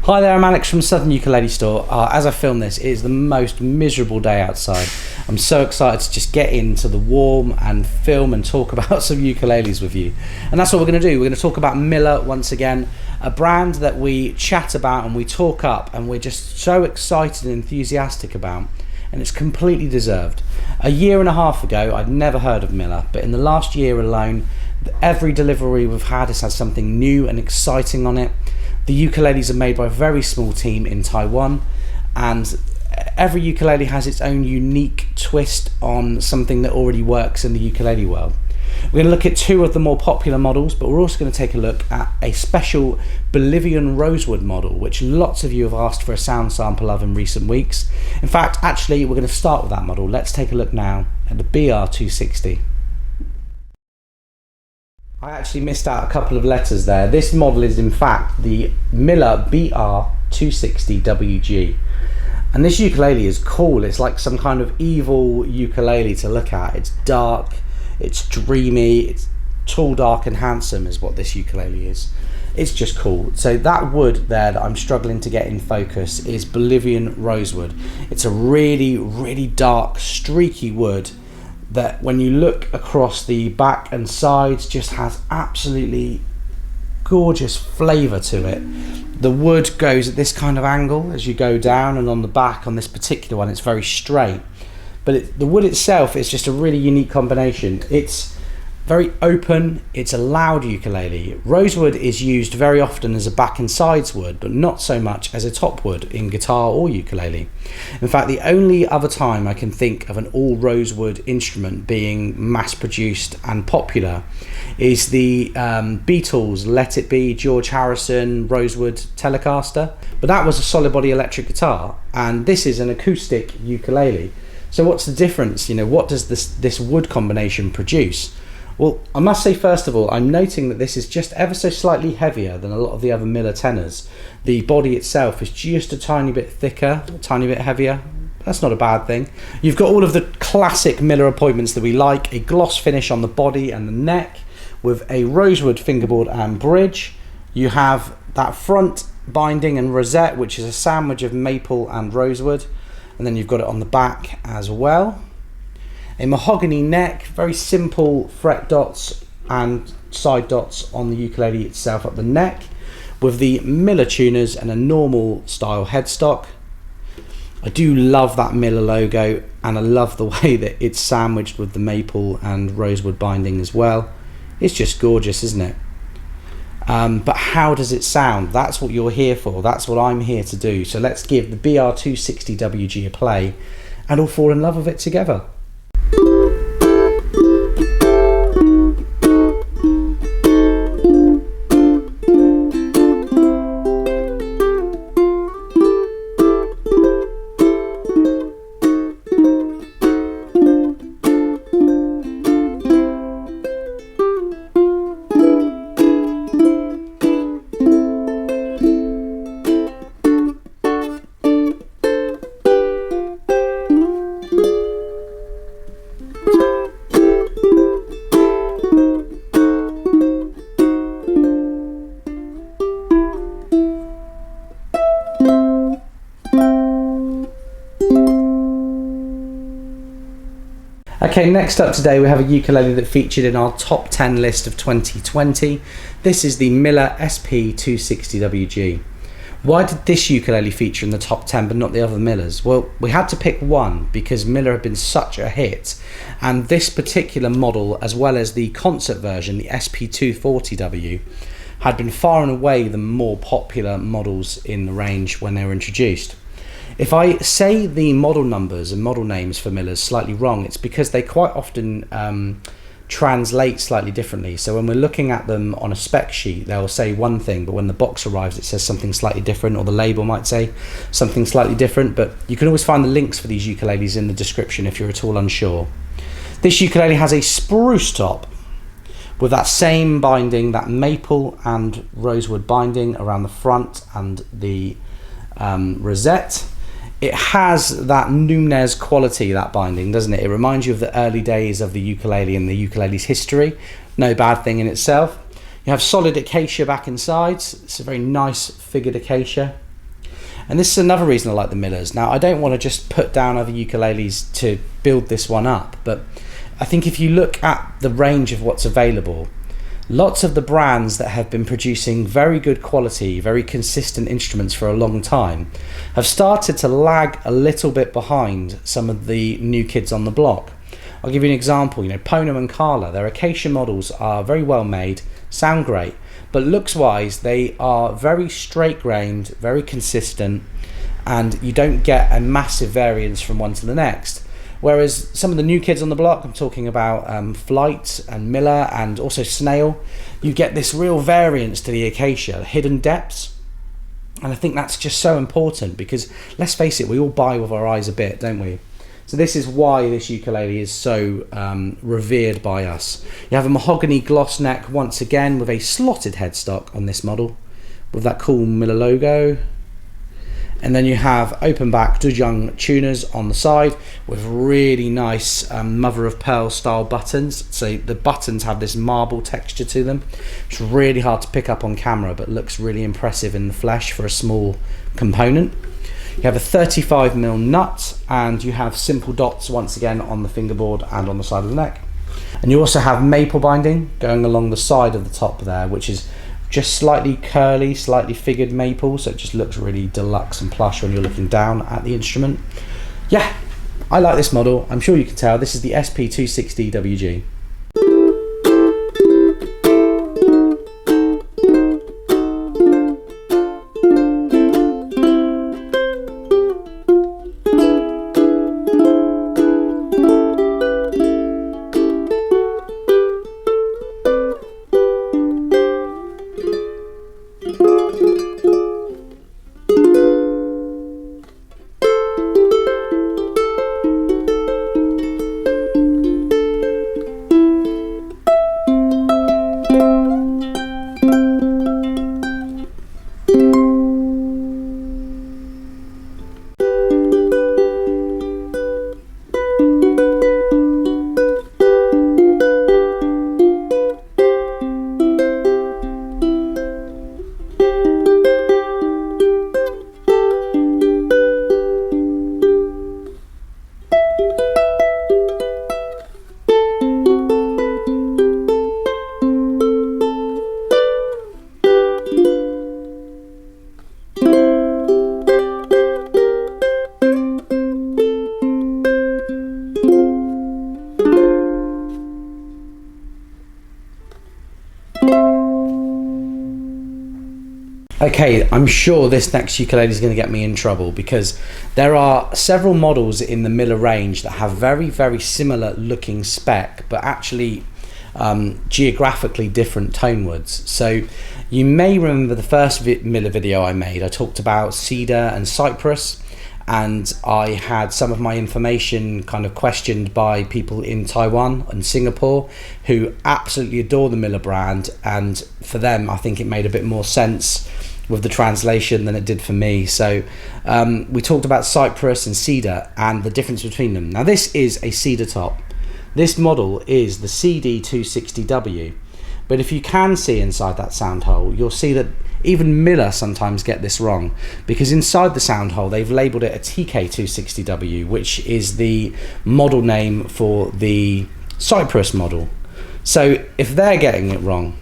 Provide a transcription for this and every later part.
Hi there, I'm Alex from Southern Ukulele Store. As I film this, it is the most miserable day outside. I'm so excited to just get into the warm and film and talk about some ukuleles with you. And that's what we're going to do. We're going to talk about Millar once again, a brand that we chat about and we talk up and we're just so excited and enthusiastic about. And it's completely deserved. A year and a half ago, I'd never heard of Millar, but in the last year alone, every delivery we've had has had something new and exciting on it. The ukuleles are made by a very small team in Taiwan, and every ukulele has its own unique twist on something that already works in the ukulele world. We're going to look at two of the more popular models, but we're also going to take a look at a special Bolivian Rosewood model, which lots of you have asked for a sound sample of in recent weeks. In fact, actually, we're going to start with that model. Let's take a look now at the BR260. I actually missed out a couple of letters there. This model is in fact the Millar BR260WG. And this ukulele is cool. It's like some kind of evil ukulele to look at. It's dark, it's dreamy, it's tall, dark and handsome is what this ukulele is. It's just cool. So that wood there that I'm struggling to get in focus is Bolivian Rosewood. It's a really, really dark, streaky wood that when you look across the back and sides just has absolutely gorgeous flavour to it. The wood goes at this kind of angle as you go down, and on the back on this particular one it's very straight, but the wood itself is just a really unique combination. It's very open, it's a loud ukulele. Rosewood is used very often as a back and sides wood, but not so much as a top wood in guitar or ukulele. In fact, the only other time I can think of an all rosewood instrument being mass produced and popular is the Beatles' Let It Be, George Harrison, Rosewood Telecaster. But that was a solid body electric guitar, and this is an acoustic ukulele. So what's the difference? You know, what does this wood combination produce? Well, I must say first of all, I'm noting that this is just ever so slightly heavier than a lot of the other Millar tenors. The body itself is just a tiny bit thicker, a tiny bit heavier. That's not a bad thing. You've got all of the classic Millar appointments that we like, a gloss finish on the body and the neck with a rosewood fingerboard and bridge. You have that front binding and rosette, which is a sandwich of maple and rosewood, and then you've got it on the back as well. A mahogany neck, very simple fret dots and side dots on the ukulele itself up the neck, with the Millar tuners and a normal style headstock. I do love that Millar logo, and I love the way that it's sandwiched with the maple and rosewood binding as well. It's just gorgeous, isn't it? But how does it sound? That's what you're here for. That's what I'm here to do. So let's give the BR260WG a play and all fall in love with it together. Okay, next up today we have a ukulele that featured in our top 10 list of 2020. This is the Millar SP260WG. Why did this ukulele feature in the top 10 but not the other Millars? Well, we had to pick one because Millar had been such a hit, and this particular model, as well as the concert version, the SP240W, had been far and away the more popular models in the range when they were introduced. If I say the model numbers and model names for Millars slightly wrong, it's because they quite often translate slightly differently. So when we're looking at them on a spec sheet, they'll say one thing, but when the box arrives it says something slightly different, or the label might say something slightly different. But you can always find the links for these ukuleles in the description if you're at all unsure. This ukulele has a spruce top with that same binding, that maple and rosewood binding around the front and the rosette. It has that Nunez quality, that binding, doesn't it? It reminds you of the early days of the ukulele and the ukulele's history. No bad thing in itself. You have solid acacia back and sides. It's a very nice figured acacia. And this is another reason I like the Millars. Now, I don't want to just put down other ukuleles to build this one up, but I think if you look at the range of what's available, lots of the brands that have been producing very good quality, very consistent instruments for a long time have started to lag a little bit behind some of the new kids on the block. I'll give you an example. Pono and Kala, their Acacia models are very well made, sound great, but looks-wise, they are very straight-grained, very consistent, and you don't get a massive variance from one to the next. Whereas some of the new kids on the block, I'm talking about Flight and Millar and also Snail, you get this real variance to the Acacia, hidden depths. And I think that's just so important because, let's face it, we all buy with our eyes a bit, don't we? So this is why this ukulele is so revered by us. You have a mahogany gloss neck once again with a slotted headstock on this model with that cool Millar logo. And then you have open back Dujung tuners on the side with really nice mother of pearl style buttons. So the buttons have this marble texture to them. It's really hard to pick up on camera, but looks really impressive in the flesh for a small component. You have a 35mm nut, and you have simple dots once again on the fingerboard and on the side of the neck. And you also have maple binding going along the side of the top there, which is just slightly curly, slightly figured maple, so it just looks really deluxe and plush when you're looking down at the instrument. Yeah, I like this model. I'm sure you can tell. This is the SP260WG. Okay, I'm sure this next ukulele is going to get me in trouble because there are several models in the Millar range that have very, very similar looking spec, but actually geographically different tone woods. So you may remember the first Millar video I made. I talked about Cedar and Cypress, and I had some of my information kind of questioned by people in Taiwan and Singapore who absolutely adore the Millar brand, and for them I think it made a bit more sense with the translation than it did for me. So we talked about Cypress and Cedar and the difference between them. Now this is a Cedar top. This model is the CD260W, but if you can see inside that sound hole, you'll see that even Millar sometimes get this wrong, because inside the sound hole they've labelled it a TK260W, which is the model name for the Cypress model. So if they're getting it wrong,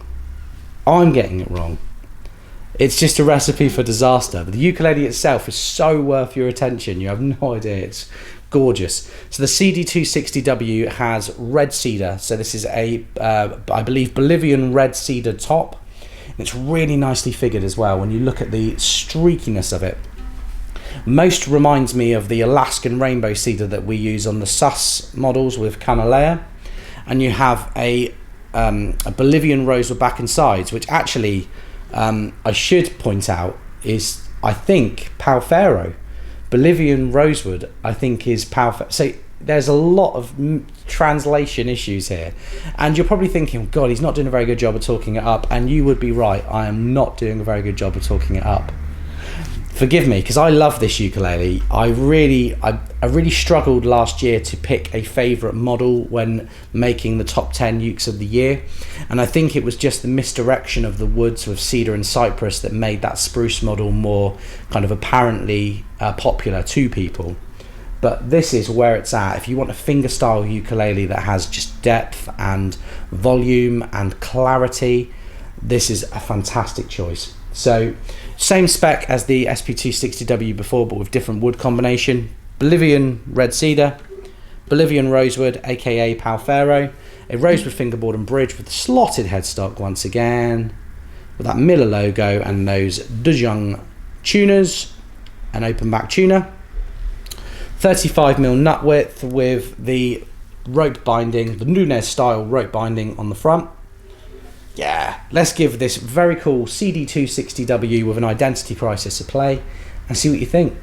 I'm getting it wrong. It's just a recipe for disaster. But the ukulele itself is so worth your attention. You have no idea. It's gorgeous. So the CD260W has red cedar. So this is a, I believe, Bolivian red cedar top. And it's really nicely figured as well when you look at the streakiness of it. Most reminds me of the Alaskan rainbow cedar that we use on the Sus models with Canalea. And you have a Bolivian rosewood back and sides, which actually I should point out is, I think, Palfero. Bolivian rosewood, I think, is Palfero. So there's a lot of translation issues here, and you're probably thinking, oh God, he's not doing a very good job of talking it up, and you would be right. I am not doing a very good job of talking it up. Forgive me, because I love this ukulele. I really struggled last year to pick a favourite model when making the top 10 ukes of the year, and I think it was just the misdirection of the woods with Cedar and Cypress that made that Spruce model more kind of apparently popular to people. But this is where it's at. If you want a fingerstyle ukulele that has just depth and volume and clarity, this is a fantastic choice. So same spec as the SP260W before, but with different wood combination. Bolivian red cedar, Bolivian rosewood, aka Palfero, a rosewood fingerboard and bridge with the slotted headstock once again, with that Millar logo and those Dujung tuners, an open back tuner, 35mm nut width with the rope binding, the Nunez style rope binding on the front. Yeah, let's give this very cool CD260W with an identity crisis a play and see what you think.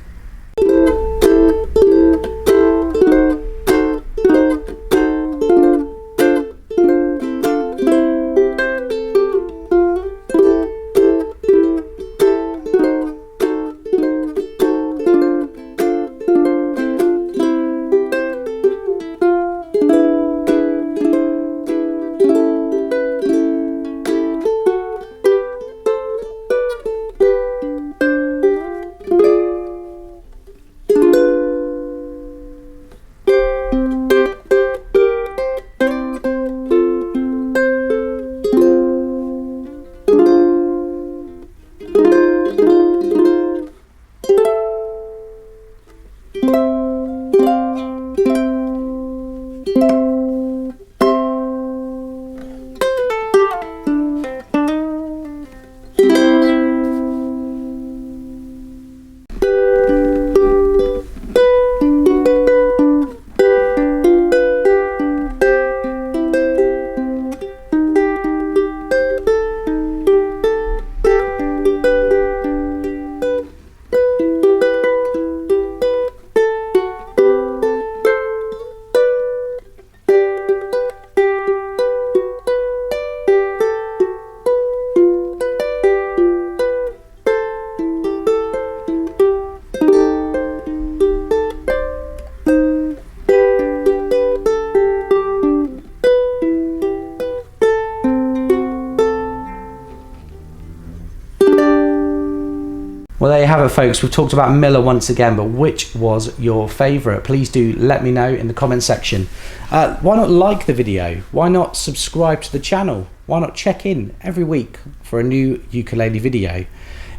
Well, there you have it, folks. We've talked about Millar once again, but which was your favourite? Please do let me know in the comment section. Why not like the video? Why not subscribe to the channel? Why not check in every week for a new ukulele video?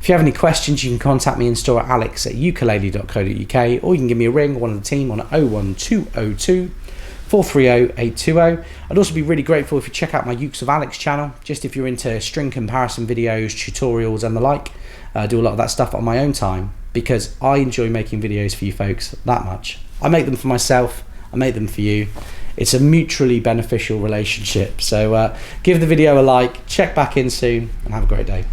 If you have any questions, you can contact me in store at alex@ukulele.co.uk, or you can give me a ring, one of the team, on 01202 430 820. I'd also be really grateful if you check out my Ukes of Alex channel, just if you're into string comparison videos, tutorials and the like. I do a lot of that stuff on my own time because I enjoy making videos for you folks that much. I make them for myself, I make them for you. It's a mutually beneficial relationship. So give the video a like, check back in soon, and have a great day.